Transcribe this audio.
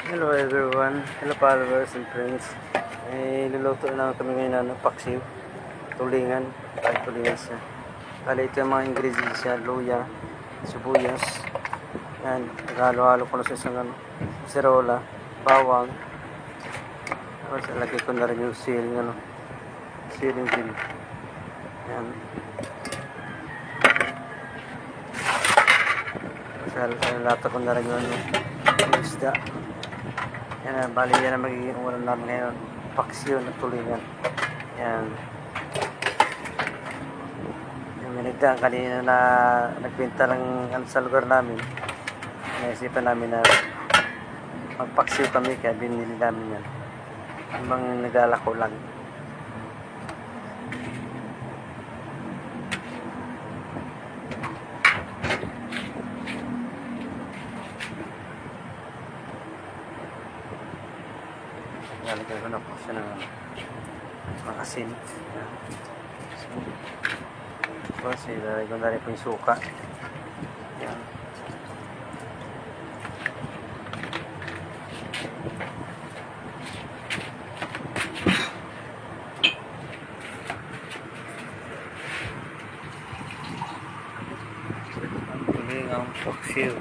Hello everyone, hello followers and friends. Luluto na kami ngayon ng paksiw, tulingan, tulingan siya. Kala ito yung mga ingredients siya, luya, sibuyas, yan, halo-halo ko na sa isang serola, bawang, tapos lagay ko na rin yung siling, siling din. Yan. Tapos lata ko na rin yung isda. Yan, bali yan ang magiging ulam namin ngayon, paksiw na tulingan. Yan. May nagdaan kanina na nagbenta ng sa lugar namin. Naisipan namin na magpaksiw kami, kaya binili namin yan. Habang naglalako lang. Lalagay ko na po siya ng asin. Tapos ilalagay ko na rin po yung suka. Yan. Tulingang paksiw.